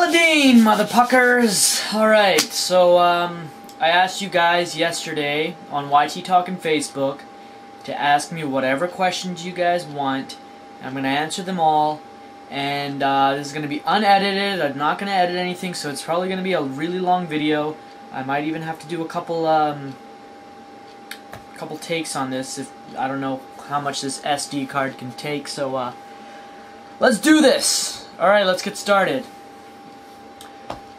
Paladine, motherfuckers! Alright, so, I asked you guys yesterday on YT Talkin' Facebook to ask me whatever questions you guys want. I'm gonna answer them all, and, this is gonna be unedited. I'm not gonna edit anything, so it's probably gonna be a really long video. I might even have to do a couple takes on this, if I don't know how much this SD card can take, so, let's do this! Alright, let's get started.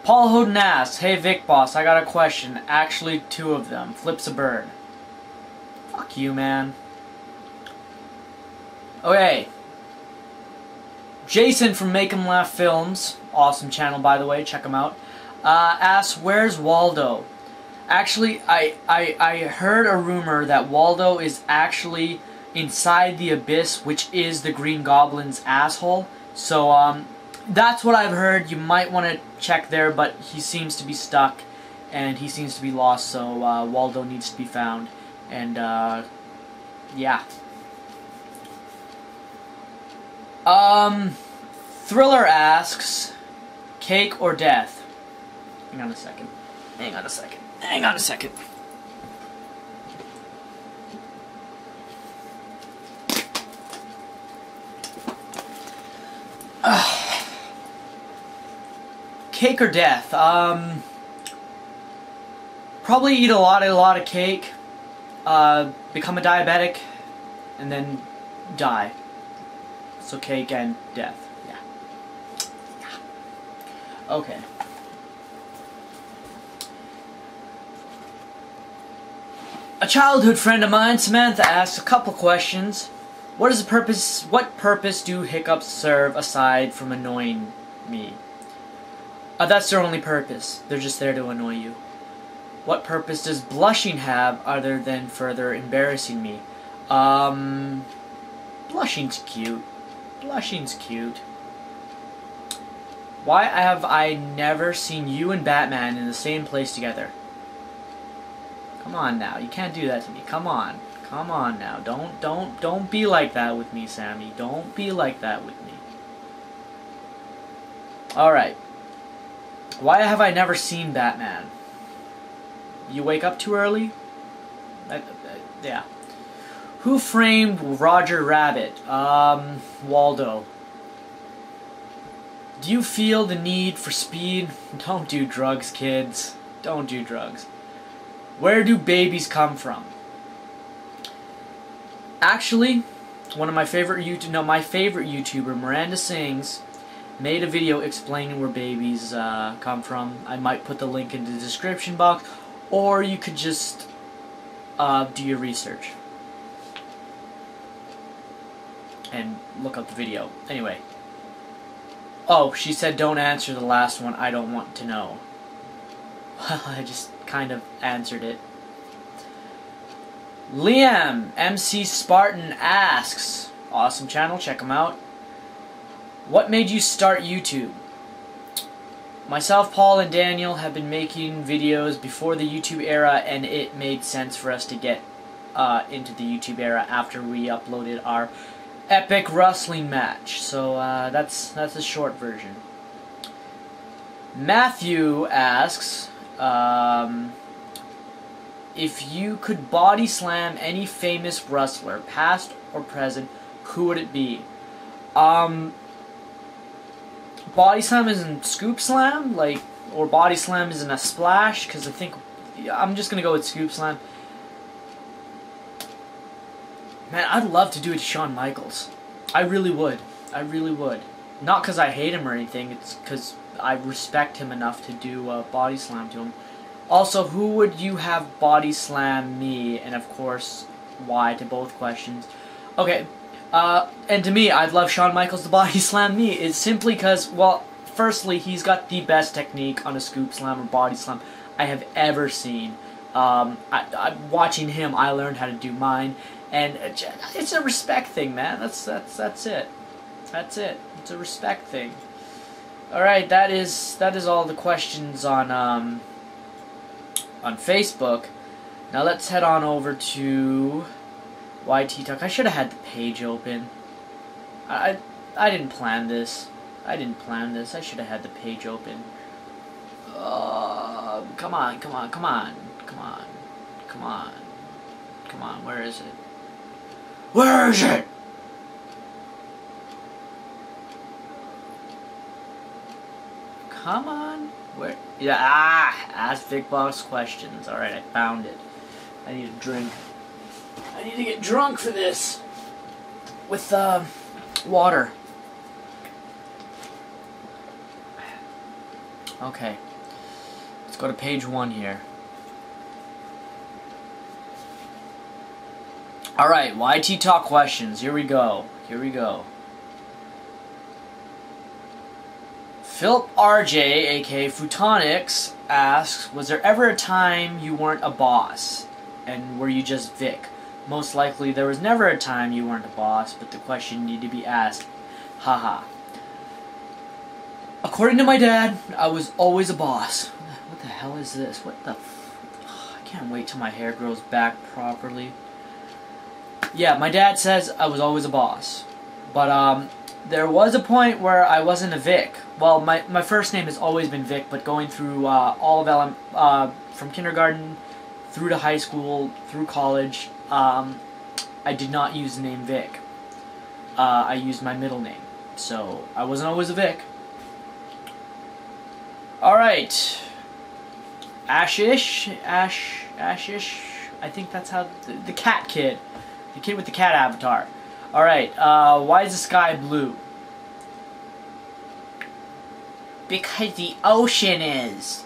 Paul Hoden asks, "Hey Vicboss, I got a question. Actually, two of them. Flips a bird." Fuck you, man. Okay. Jason from Make 'em Laugh Films, awesome channel by the way, check him out, asks, "Where's Waldo?" Actually, I heard a rumor that Waldo is actually inside the abyss, which is the Green Goblin's asshole. So, that's what I've heard. You might want to check there, but he seems to be stuck, and he seems to be lost, so Waldo needs to be found. And, yeah. Thriller asks, "Cake or death?" Hang on a second. Hang on a second. Hang on a second. Cake or death? Probably eat a lot of cake, become a diabetic, and then die. So cake and death. Yeah. Okay. A childhood friend of mine, Samantha, asks a couple questions. What purpose do hiccups serve aside from annoying me? That's their only purpose. They're just there to annoy you. What purpose does blushing have other than further embarrassing me? Blushing's cute. Blushing's cute. Why have I never seen you and Batman in the same place together? Come on now, you can't do that to me. Come on. Come on now. Don't be like that with me, Sammy. Don't be like that with me. Alright. Why have I never seen Batman? You wake up too early? Yeah. Who framed Roger Rabbit? Waldo. Do you feel the need for speed? Don't do drugs, kids. Don't do drugs. Where do babies come from? Actually, one of my favorite YouTuber, Miranda Sings, made a video explaining where babies come from. I might put the link in the description box, or you could just do your research and look up the video. Anyway. Oh, she said don't answer the last one. I don't want to know. I just kind of answered it. Liam MC Spartan asks, awesome channel, check him out. What made you start YouTube? Myself, Paul, and Daniel have been making videos before the YouTube era, and it made sense for us to get into the YouTube era after we uploaded our epic wrestling match. So that's the short version. Matthew asks, if you could body slam any famous wrestler, past or present, who would it be? Body slam isn't scoop slam, like, or body slam isn't a splash, because I think, I'm just gonna go with scoop slam. Man, I'd love to do it to Shawn Michaels. I really would. I really would. Not because I hate him or anything, it's because I respect him enough to do a body slam to him. Also, who would you have body slam me? And of course, why to both questions. Okay, and to me, I'd love Shawn Michaels to body slam me. It's simply because, well, firstly, he's got the best technique on a scoop slam or body slam I have ever seen. Watching him, I learned how to do mine, and it's a respect thing, man. That's it. That's it. It's a respect thing. All right, that is all the questions on Facebook. Now let's head on over to YT Talk. I should have had the page open. I didn't plan this. I didn't plan this. I should have had the page open. Come on, come on, come on, come on, come on, come on. Where is it? Where is it? Come on. Where? Yeah. Ask Vicboss questions. All right, I found it. I need a drink. I need to get drunk for this. With water. Okay. Let's go to page 1 here. Alright, YT Talk questions. Here we go. Here we go. Philip RJ, aka Futonics, asks, was there ever a time you weren't a boss? And were you just Vic? Most likely there was never a time you weren't a boss, but the question needed to be asked. Haha. According to my dad, I was always a boss. What the hell is this? What the I can't wait till my hair grows back properly. Yeah, my dad says I was always a boss. But there was a point where I wasn't a Vic. Well, my first name has always been Vic, but going through all of from kindergarten through to high school, through college, I did not use the name Vic. I used my middle name. So, I wasn't always a Vic. Alright. Ashish, I think that's how, the cat kid. The kid with the cat avatar. Alright, why is the sky blue? Because the ocean is.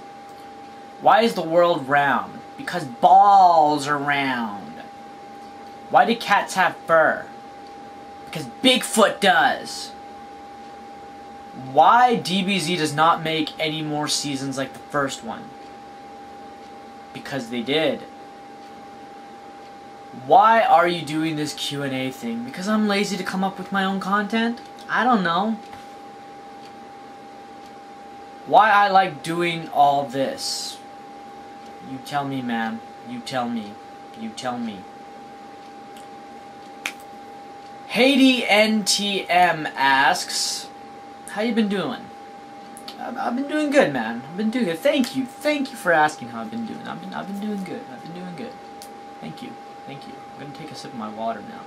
Why is the world round? Because balls are round. Why do cats have fur? Because Bigfoot does. Why DBZ does not make any more seasons like the first one? Because they did. Why are you doing this Q&A thing? Because I'm lazy to come up with my own content? I don't know. Why I like doing all this? You tell me, ma'am. You tell me. You tell me. Haiti NTM asks, how you been doing? I've been doing good, man. I've been doing good. Thank you for asking how I've been doing. I've been doing good. I've been doing good. Thank you. I'm gonna take a sip of my water now.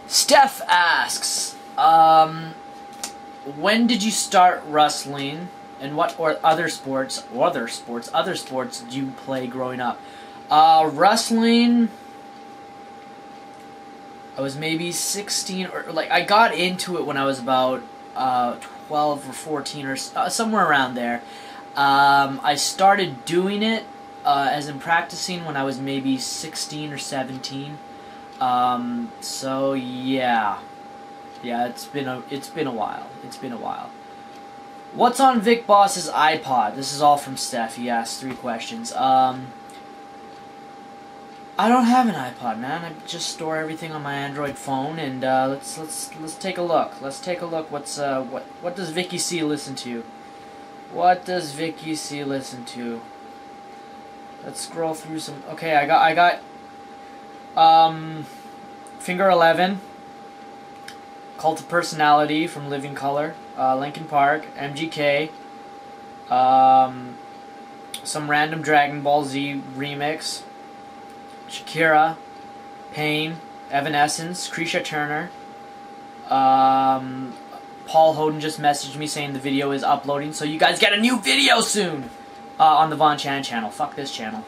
Steph asks, when did you start wrestling, and what other sports do you play growing up? Wrestling, I was maybe 16, or like I got into it when I was about 12 or 14 or somewhere around there. I started doing it as in practicing when I was maybe 16 or 17. So yeah, it's been a while. What's on Vicboss's iPod? This is all from Steph. He asked 3 questions. I don't have an iPod, man. I just store everything on my Android phone, and let's take a look. Let's take a look. What does Vicky C listen to? What does Vicky C listen to? Let's scroll through some. Okay, I got Finger 11, Cult of Personality from Living Colour, Linkin Park, MGK, some random Dragon Ball Z remix, Shakira, Pain, Evanescence, Krisha Turner. Paul Hoden just messaged me saying the video is uploading, so you guys get a new video soon on the Von Chan channel. Fuck this channel.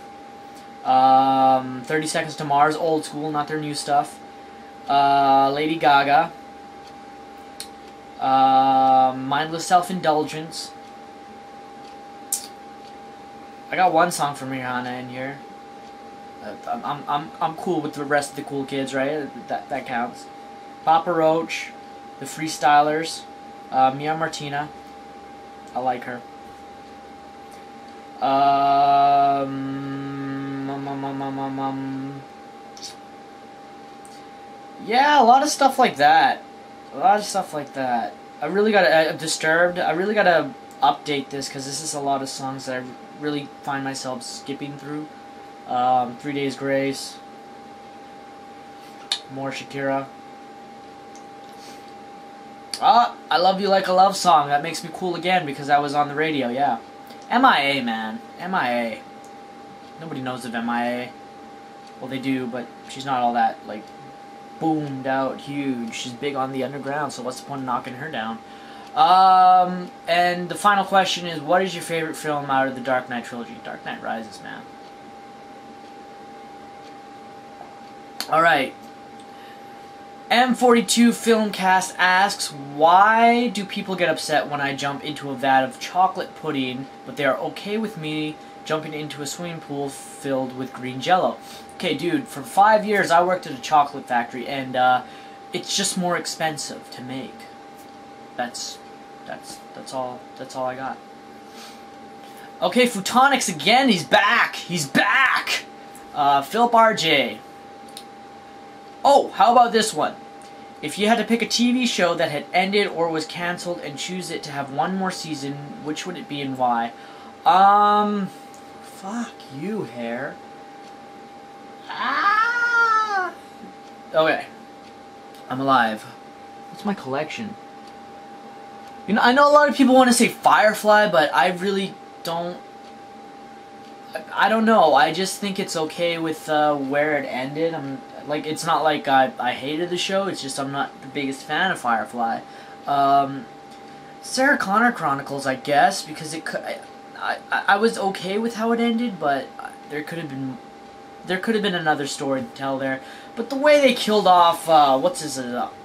30 Seconds to Mars, old school, not their new stuff. Lady Gaga. Mindless Self-Indulgence. I got one song from Rihanna in here. I'm cool with the rest of the cool kids, right? That counts. Papa Roach, the Freestylers, Mia Martina. I like her. Yeah, a lot of stuff like that. I really gotta Disturbed. I really gotta update this because this is a lot of songs that I really find myself skipping through. 3 Days Grace. More Shakira. I Love You Like a Love Song. That makes me cool again because I was on the radio, yeah. MIA, man. MIA. Nobody knows of MIA. Well, they do, but she's not all that, like, boomed out huge. She's big on the underground, so what's the point of knocking her down? And the final question is, what is your favorite film out of the Dark Knight trilogy? Dark Knight Rises, man. Alright. M42 Filmcast asks, why do people get upset when I jump into a vat of chocolate pudding, but they are okay with me jumping into a swimming pool filled with green jello? Okay, dude, for 5 years I worked at a chocolate factory, and it's just more expensive to make. That's all I got. Okay, Photonics again, he's back! He's back! Philip RJ. Oh, how about this one? If you had to pick a TV show that had ended or was cancelled and choose it to have one more season, which would it be and why? Fuck you, Hair. Ah! Okay. I'm alive. What's my collection? You know, I know a lot of people want to say Firefly, but I really don't... I don't know. I just think it's okay with where it ended. Like, it's not like I hated the show. It's just I'm not the biggest fan of Firefly. Sarah Connor Chronicles, I guess, because it could. I was okay with how it ended, but there could have been another story to tell there. But the way they killed off what's his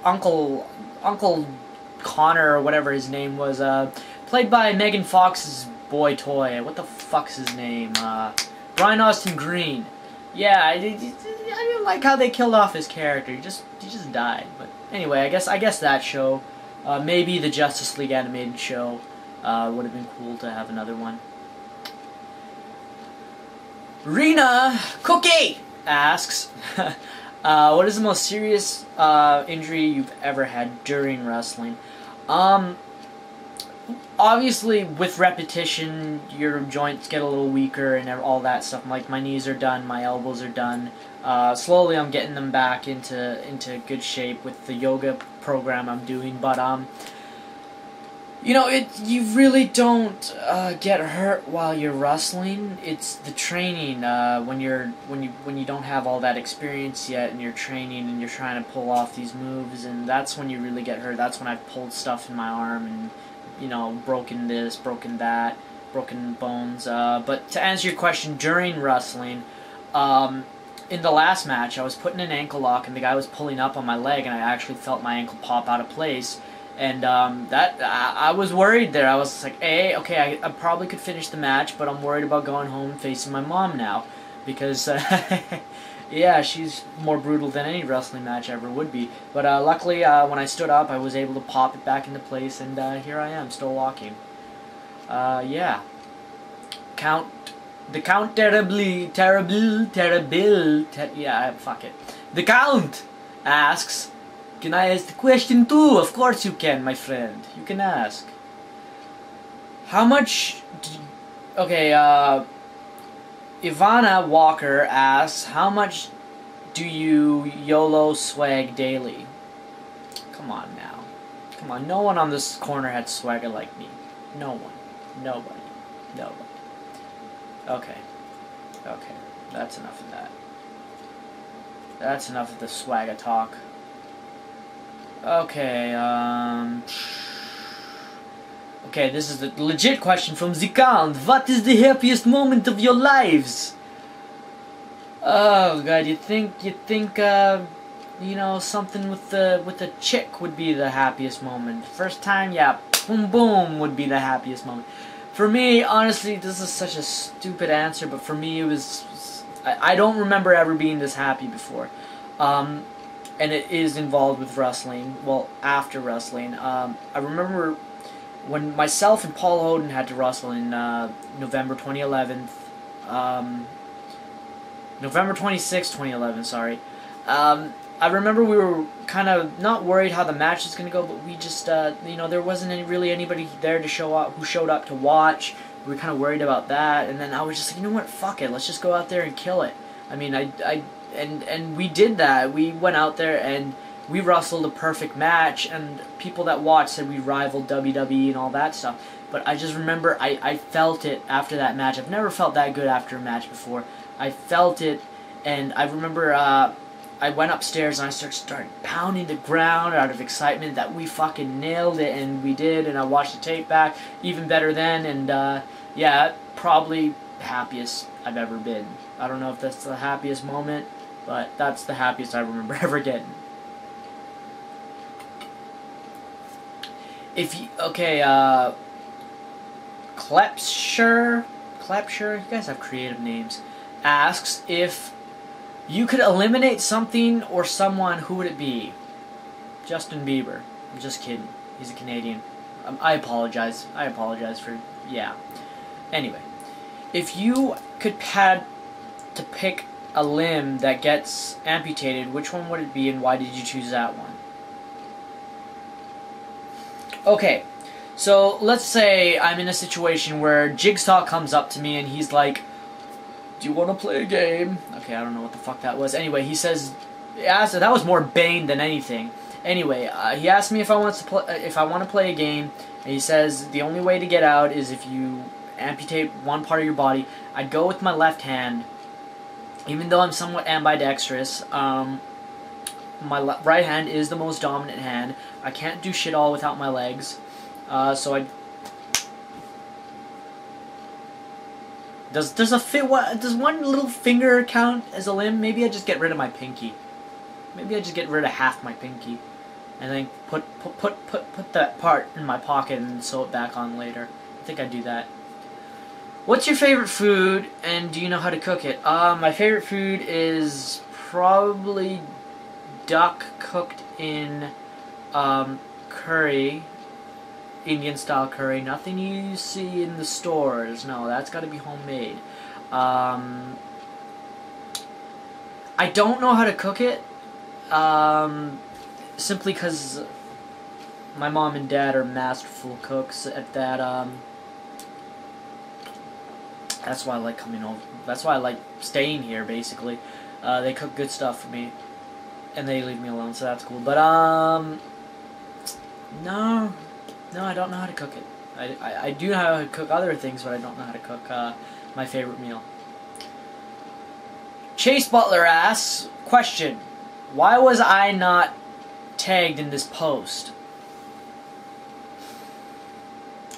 Uncle Connor or whatever his name was, played by Megan Fox's boy toy. What the fuck's his name? Brian Austin Green. Yeah, I didn't like how they killed off his character. He just died. But anyway, I guess that show, maybe the Justice League animated show, would have been cool to have another one. Rena Cookie asks, what is the most serious injury you've ever had during wrestling? Obviously, with repetition, your joints get a little weaker and all that stuff. Like, my knees are done, my elbows are done. Slowly, I'm getting them back into good shape with the yoga program I'm doing. But you know, you really don't get hurt while you're wrestling. It's the training when you don't have all that experience yet, and you're training and you're trying to pull off these moves, and that's when you really get hurt. That's when I've pulled stuff in my arm and, you know, broken this, broken that, broken bones. But to answer your question, during wrestling, in the last match, I was putting an ankle lock, and the guy was pulling up on my leg, and I actually felt my ankle pop out of place. And I was worried there. I was like, hey, okay, I probably could finish the match, but I'm worried about going home and facing my mom now. Because, yeah, she's more brutal than any wrestling match ever would be. But luckily, when I stood up, I was able to pop it back into place, and here I am, still walking. Yeah. The Count yeah, fuck it. The Count asks, can I ask the question too? Of course you can, my friend. You can ask. How much... Okay, Ivana Walker asks, how much do you YOLO swag daily? Come on now. Come on, no one on this corner had swagger like me. No one. Nobody. Nobody. Okay. Okay. That's enough of that. That's enough of the swagger talk. Okay, okay, this is the legit question from the Count. What is the happiest moment of your lives? Oh god, you think, you know, something with a chick would be the happiest moment. First time, yeah, boom boom would be the happiest moment. For me, honestly, this is such a stupid answer, but for me it was, I don't remember ever being this happy before. And it is involved with wrestling, well, after wrestling. I remember when myself and Paul Hoden had to wrestle in November 2011, November 26, 2011, sorry. I remember we were kind of not worried how the match was going to go, but we just, you know, there wasn't really anybody there to show up, who showed up to watch. We were kind of worried about that, and then I was just like, you know what, fuck it, let's just go out there and kill it. I mean, and we did that. We went out there, and we wrestled a perfect match, and people that watched said we rivaled WWE and all that stuff. But I just remember I felt it after that match. I've never felt that good after a match before. I felt it, and I remember I went upstairs and I started pounding the ground out of excitement that we fucking nailed it, and we did, and I watched the tape back, even better then, and yeah, probably happiest I've ever been. I don't know if that's the happiest moment, but that's the happiest I remember ever getting. If you, okay, Klepshire, you guys have creative names, asks if you could eliminate something or someone, who would it be? Justin Bieber. I'm just kidding. He's a Canadian. I apologize. I apologize for, yeah. Anyway, if you could had to pick a limb that gets amputated, which one would it be, and why did you choose that one? Okay, so let's say I'm in a situation where Jigsaw comes up to me and he's like, "Do you want to play a game?" Okay, I don't know what the fuck that was. Anyway, he says, yeah, so that was more Bane than anything. Anyway, he asked me if I want to play a game, and he says the only way to get out is if you amputate one part of your body. I'd go with my left hand, even though I'm somewhat ambidextrous. My right hand is the most dominant hand. I can't do shit all without my legs. So I does one little finger count as a limb? Maybe I just get rid of my pinky. Maybe I just get rid of half my pinky, and then put that part in my pocket and sew it back on later. I think I'd do that. What's your favorite food, and do you know how to cook it? My favorite food is probably duck cooked in curry, Indian style curry. Nothing you see in the stores. No, that's got to be homemade. I don't know how to cook it, simply because my mom and dad are masterful cooks at that. That's why I like coming over. That's why I like staying here, basically. They cook good stuff for me, and they leave me alone, so that's cool. But, no, I don't know how to cook it. I do know how to cook other things, but I don't know how to cook my favorite meal. Chase Butler asks, question, why was I not tagged in this post?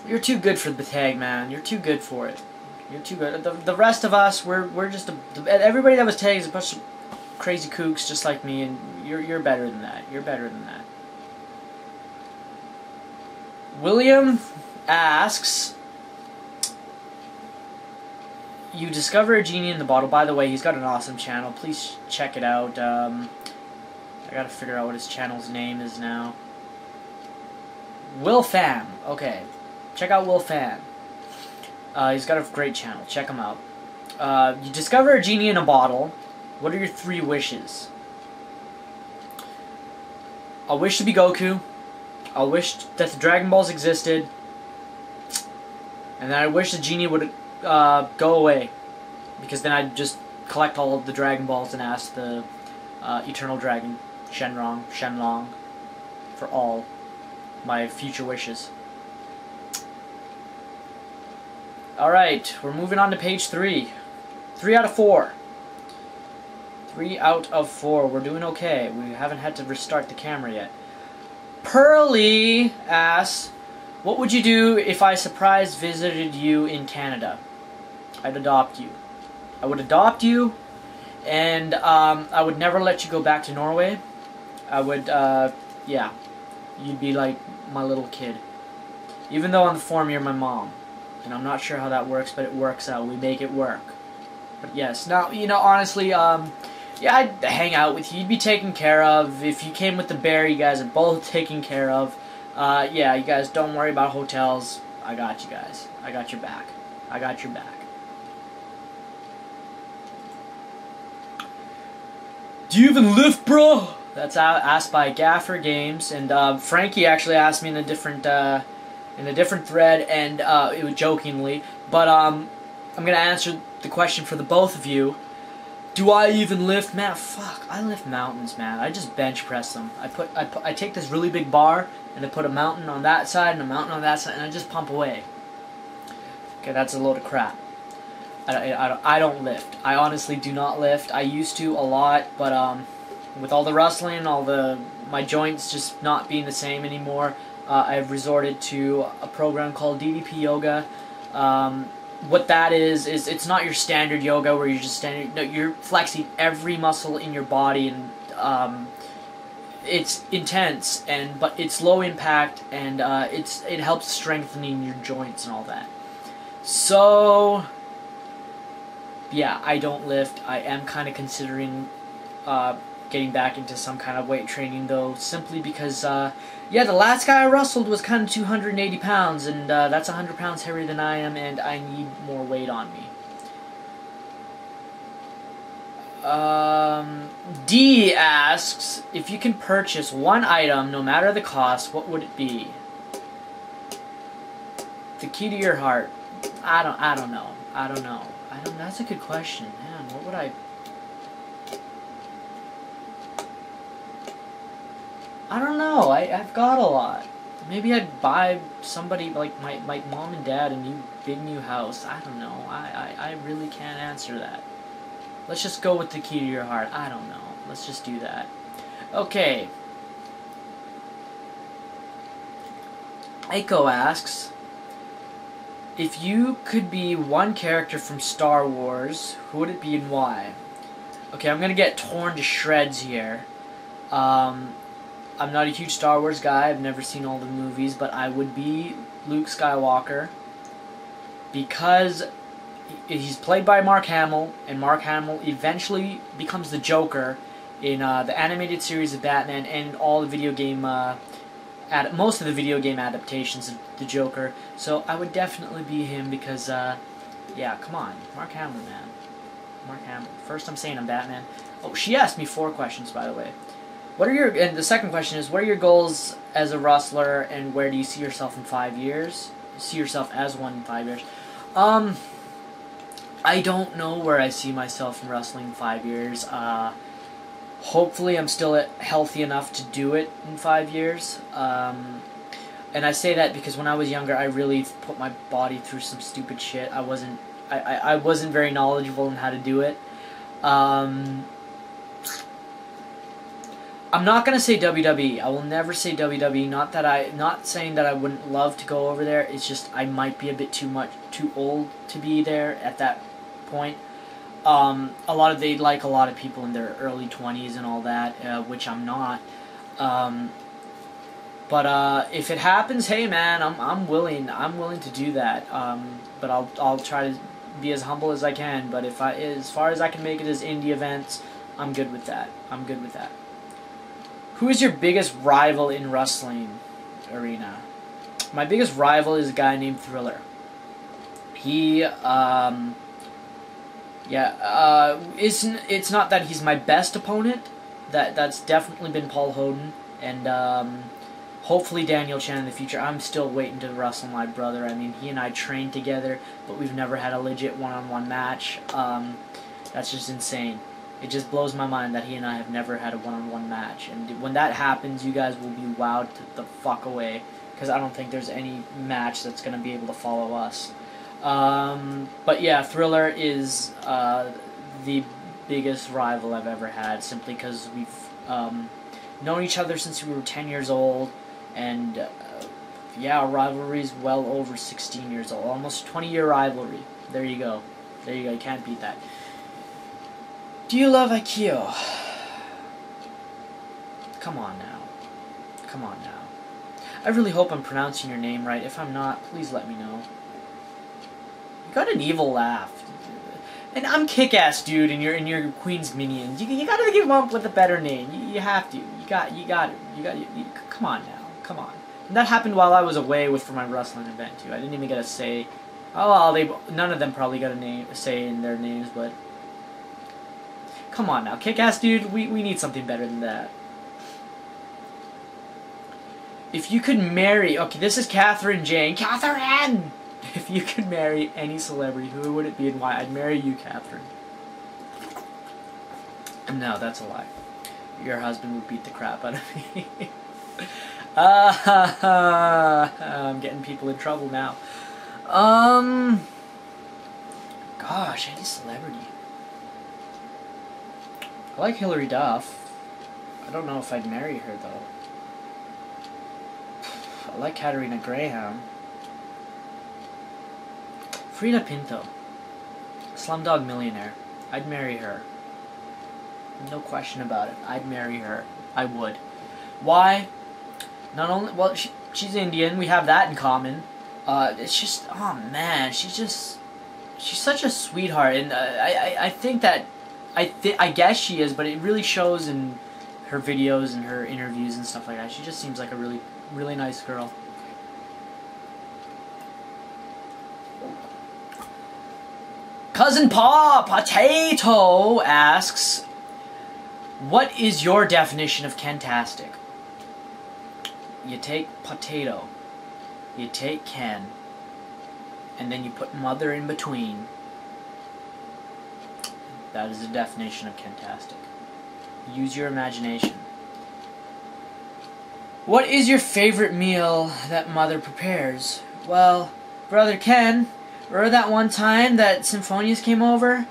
You're too good for the tag, man. You're too good for it. You're too good. The rest of us, we're just everybody that was tagged is a bunch of crazy kooks just like me, and you're better than that. You're better than that. William asks, you discover a genie in the bottle. By the way, he's got an awesome channel. Please check it out. I gotta figure out what his channel's name is now. Will Fan. Okay. Check out Will Fan. He's got a great channel. Check him out. You discover a genie in a bottle. What are your 3 wishes? I wish to be Goku. I wish that the Dragon Balls existed. And then I wish the genie would go away. Because then I'd just collect all of the Dragon Balls and ask the Eternal Dragon, Shenlong, for all my future wishes. Alright, we're moving on to page 3. 3 out of 4. 3 out of 4. We're doing okay. We haven't had to restart the camera yet. Pearly asks, what would you do if I surprise visited you in Canada? I'd adopt you. I would adopt you, and I would never let you go back to Norway. I would, yeah. You'd be like my little kid. Even though on the form you're my mom. And I'm not sure how that works, but it works out. We make it work. But yes, now, you know, honestly, yeah, I'd hang out with you. You'd be taken care of. If you came with the bear, you guys are both taken care of. Yeah, you guys don't worry about hotels. I got you guys. I got your back. I got your back. Do you even lift, bro? That's asked by Gaffer Games, and Frankie actually asked me in a different thread, and it was jokingly, but I'm gonna answer the question for the both of you. Do I even lift? Man, fuck, I lift mountains, man. I just bench press them. I take this really big bar, and I put a mountain on that side and a mountain on that side, and I just pump away. Okay, that's a load of crap. I don't lift. I honestly do not lift. I used to a lot, but with all the wrestling, my joints just not being the same anymore, I've resorted to a program called DDP Yoga. What that is it's not your standard yoga where you're just standing. No, you're flexing every muscle in your body, and it's intense, but it's low impact, and it helps strengthening your joints and all that. So yeah, I don't lift. I am kind of considering getting back into some kind of weight training, though, simply because, yeah, the last guy I wrestled was kind of 280 pounds, and that's 100 pounds heavier than I am, and I need more weight on me. D asks, if you can purchase one item, no matter the cost, what would it be? The key to your heart. I don't know. That's a good question, man. What would I... I don't know. I've got a lot. Maybe I'd buy somebody like my mom and dad a big new house. I don't know. I really can't answer that. Let's just go with the key to your heart. I don't know. Let's just do that. Okay. Aiko asks, if you could be one character from Star Wars, who would it be and why? Okay, I'm gonna get torn to shreds here. I'm not a huge Star Wars guy. I've never seen all the movies, but I would be Luke Skywalker because he's played by Mark Hamill, and Mark Hamill eventually becomes the Joker in the animated series of Batman and all the video game, most of the video game adaptations of the Joker. So I would definitely be him because, yeah, come on, Mark Hamill, man. Mark Hamill. First I'm saying I'm Batman. Oh, she asked me 4 questions, by the way. And the second question is, what are your goals as a wrestler, and where do you see yourself in 5 years? See yourself as one in 5 years? I don't know where I see myself in wrestling in 5 years. Hopefully I'm still healthy enough to do it in 5 years. And I say that because when I was younger, I really put my body through some stupid shit. I wasn't very knowledgeable in how to do it. I'm not gonna say WWE. I will never say WWE. Not saying that I wouldn't love to go over there. It's just I might be a bit too old to be there at that point. They like a lot of people in their early 20s and all that, which I'm not. But if it happens, hey man, I'm willing to do that. But I'll try to be as humble as I can. But as far as I can make it as indie events, I'm good with that. Who is your biggest rival in wrestling arena? My biggest rival is a guy named Thriller. He, it's not that he's my best opponent. That's definitely been Paul Hoden, and hopefully Daniel Chan in the future. I'm still waiting to wrestle my brother. I mean, he and I trained together, but we've never had a legit one-on-one match. That's just insane. It just blows my mind that he and I have never had a one-on-one match. And when that happens, you guys will be wowed the fuck away, because I don't think there's any match that's going to be able to follow us. But yeah, Thriller is the biggest rival I've ever had, simply because we've known each other since we were 10 years old, and yeah, our rivalry is well over 16 years old. Almost 20-year rivalry. There you go. You can't beat that. Do you love Aikyo? Come on now. I really hope I'm pronouncing your name right. If I'm not, please let me know. You got an evil laugh. And I'm Kick-Ass Dude, and you're Queen's Minions. You gotta give him up with a better name. You have to. You got it. Come on now. And that happened while I was away for my wrestling event too. I didn't even get a say. Oh well, none of them probably got a say in their names, but come on now, Kick-Ass Dude, we need something better than that. If you could marry... Okay, this is Catherine Jane. Catherine! If you could marry any celebrity, who would it be and why? I'd marry you, Catherine. No, that's a lie. Your husband would beat the crap out of me. I'm getting people in trouble now. Gosh, any celebrity. I like Hillary Duff. I don't know if I'd marry her, though. I like Katarina Graham. Frida Pinto. Slumdog Millionaire. I'd marry her. No question about it. I'd marry her. I would. Why? Not only... Well, she's Indian. We have that in common. It's just... Oh, man. She's such a sweetheart. And I think that... I guess she is, but it really shows in her videos and her interviews and stuff like that. She just seems like a really, really nice girl. Cousin Paw Potato asks, what is your definition of Kentastic? You take potato, you take Ken, and then you put mother in between. That is the definition of Kentastic. Use your imagination. What is your favorite meal that mother prepares? Well, Brother Ken, remember that one time that Symphonius came over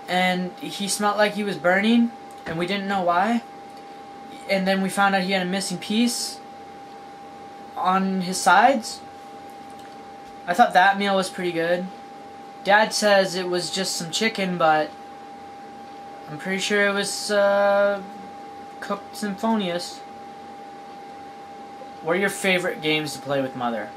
and he smelled like he was burning and we didn't know why? And then we found out he had a missing piece on his sides? I thought that meal was pretty good. Dad says it was just some chicken, but I'm pretty sure it was cooked Symphonius. What are your favorite games to play with Mother?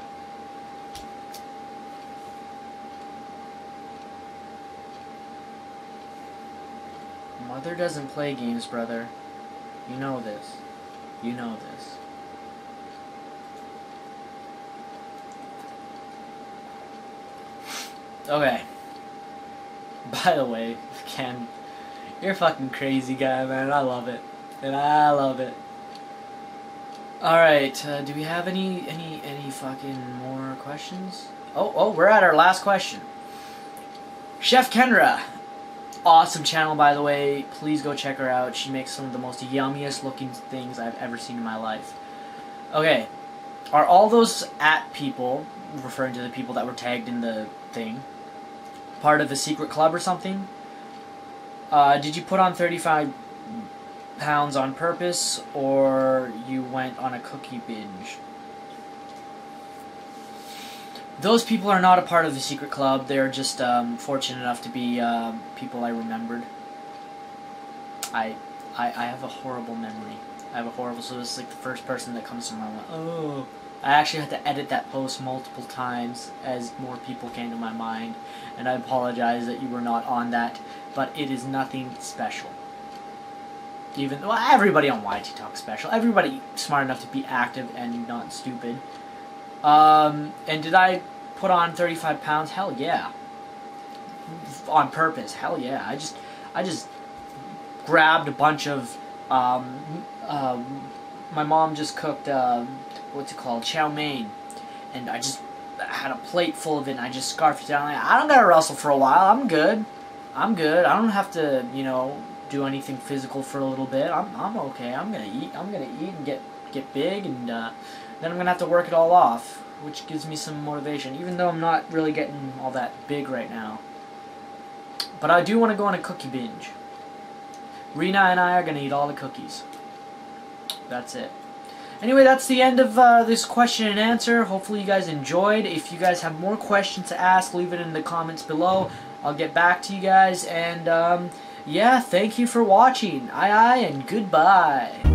Mother doesn't play games, brother. You know this. You know this. Okay. By the way, Ken, you're a fucking crazy guy, man. I love it. And I love it. Alright, do we have any fucking more questions? Oh, we're at our last question. Chef Kendra. Awesome channel, by the way. Please go check her out. She makes some of the most yummiest looking things I've ever seen in my life. Okay. Are all those at people, referring to the people that were tagged in the thing, part of a secret club or something? Did you put on 35 pounds on purpose, or you went on a cookie binge? Those people are not a part of the secret club. They're just fortunate enough to be people I remembered. I have a horrible memory. So this is like the first person that comes to my mind. Oh, I actually had to edit that post multiple times as more people came to my mind, and I apologize that you were not on that, but it is nothing special. Well, everybody on YT Talks special. Everybody smart enough to be active and not stupid. And did I put on 35 pounds? Hell yeah. On purpose. Hell yeah. I just grabbed a bunch of, my mom just cooked, what's it called? Chow mein. And I just had a plate full of it and I just scarfed it down. I don't gotta wrestle for a while. I'm good. I don't have to, you know, do anything physical for a little bit. I'm okay. I'm gonna eat and get big, and then I'm gonna have to work it all off, which gives me some motivation, even though I'm not really getting all that big right now. But I do want to go on a cookie binge. Rena and I are gonna eat all the cookies. That's it. Anyway, that's the end of this question and answer. Hopefully you guys enjoyed. If you guys have more questions to ask, leave it in the comments below. I'll get back to you guys, and yeah, thank you for watching. Aye, and goodbye.